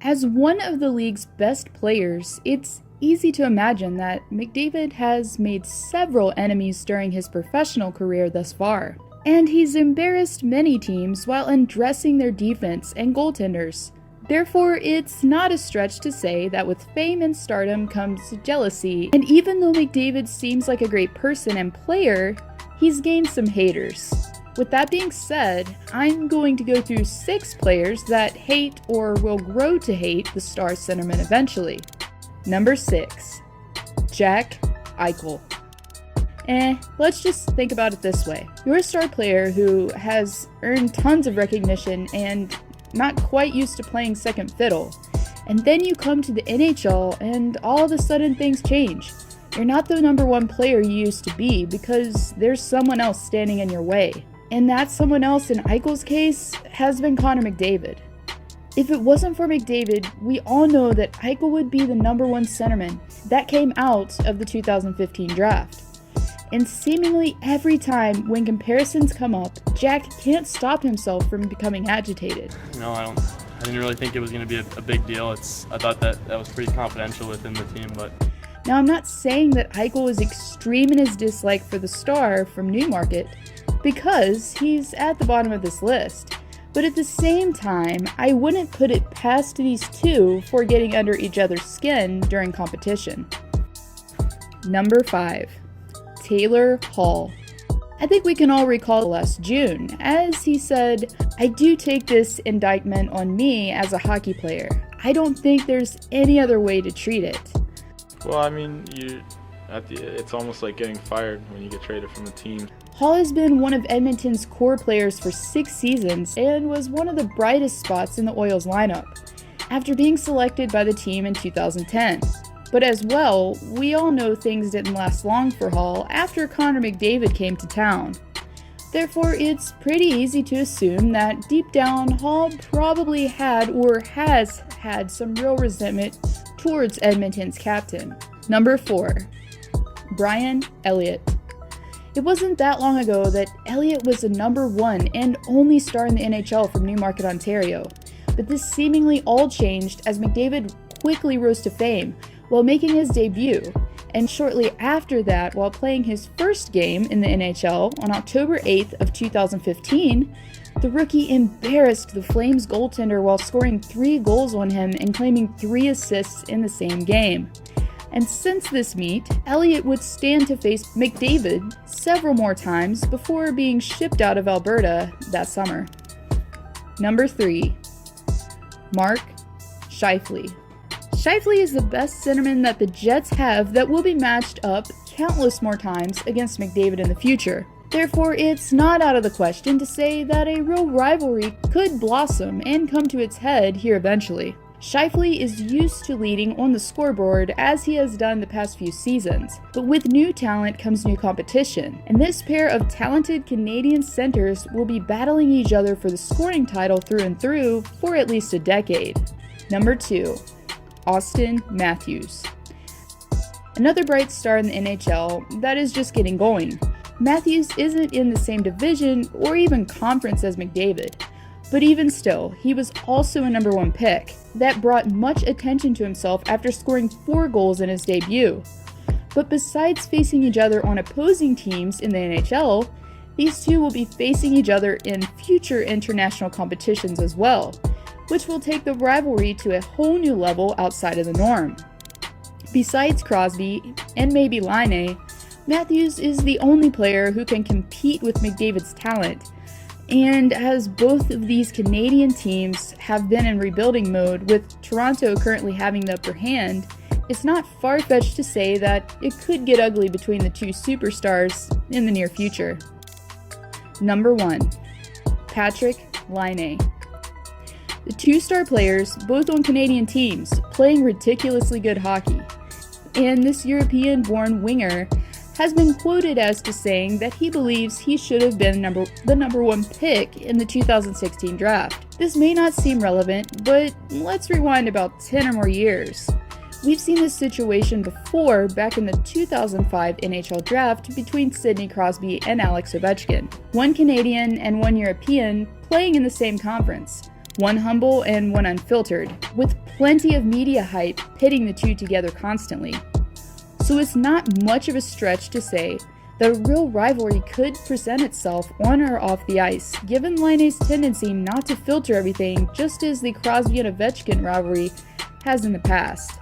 As one of the league's best players, it's easy to imagine that McDavid has made several enemies during his professional career thus far. And he's embarrassed many teams while undressing their defense and goaltenders. Therefore, it's not a stretch to say that with fame and stardom comes jealousy, and even though McDavid seems like a great person and player, he's gained some haters. With that being said, I'm going to go through 6 players that hate or will grow to hate the Star centerman eventually. Number 6. Jack Eichel. Let's just think about it this way. You're a star player who has earned tons of recognition and not quite used to playing second fiddle. And then you come to the NHL and all of a sudden things change. You're not the number one player you used to be because there's someone else standing in your way. And that someone else in Eichel's case has been Connor McDavid. If it wasn't for McDavid, we all know that Eichel would be the number one centerman that came out of the 2015 draft. And seemingly every time when comparisons come up, Jack can't stop himself from becoming agitated. No, I didn't really think it was going to be a big deal. I thought that was pretty confidential within the team, but... Now, I'm not saying that Eichel is extreme in his dislike for the Star from Newmarket, because he's at the bottom of this list. But at the same time, I wouldn't put it past these two for getting under each other's skin during competition. Number 5. Taylor Hall. I think we can all recall last June, as he said, "I do take this indictment on me as a hockey player. I don't think there's any other way to treat it." Well, I mean, it's almost like getting fired when you get traded from the team. Hall has been one of Edmonton's core players for 6 seasons and was one of the brightest spots in the Oilers lineup, after being selected by the team in 2010. But as well, we all know things didn't last long for Hall after Connor McDavid came to town. Therefore, it's pretty easy to assume that deep down, Hall probably had or has had some real resentment towards Edmonton's captain. Number 4. Brian Elliott. It wasn't that long ago that Elliott was the number 1 and only star in the NHL from Newmarket, Ontario. But this seemingly all changed as McDavid quickly rose to fame while making his debut, and shortly after that, while playing his first game in the NHL on October 8th of 2015, the rookie embarrassed the Flames goaltender while scoring 3 goals on him and claiming 3 assists in the same game. And since this meet, Elliott would stand to face McDavid several more times before being shipped out of Alberta that summer. Number 3. Mark Scheifele. Scheifele is the best centerman that the Jets have that will be matched up countless more times against McDavid in the future. Therefore, it's not out of the question to say that a real rivalry could blossom and come to its head here eventually. Scheifele is used to leading on the scoreboard as he has done the past few seasons, but with new talent comes new competition, and this pair of talented Canadian centers will be battling each other for the scoring title through and through for at least a decade. Number 2. Austin Matthews. Another bright star in the NHL that is just getting going. Matthews isn't in the same division or even conference as McDavid, but even still, he was also a number 1 pick that brought much attention to himself after scoring 4 goals in his debut. But besides facing each other on opposing teams in the NHL, these two will be facing each other in future international competitions as well, which will take the rivalry to a whole new level outside of the norm. Besides Crosby and maybe Laine, Matthews is the only player who can compete with McDavid's talent. And as both of these Canadian teams have been in rebuilding mode, with Toronto currently having the upper hand, it's not far-fetched to say that it could get ugly between the two superstars in the near future. Number 1. Patrick Laine. The 2 star players, both on Canadian teams, playing ridiculously good hockey. And this European-born winger has been quoted as to saying that he believes he should have been the number 1 pick in the 2016 draft. This may not seem relevant, but let's rewind about 10 or more years. We've seen this situation before back in the 2005 NHL draft between Sidney Crosby and Alex Ovechkin. 1 Canadian and 1 European playing in the same conference. one humble and one unfiltered, with plenty of media hype pitting the two together constantly. So it's not much of a stretch to say that a real rivalry could present itself on or off the ice, given Laine's tendency not to filter everything, just as the Crosby and Ovechkin rivalry has in the past.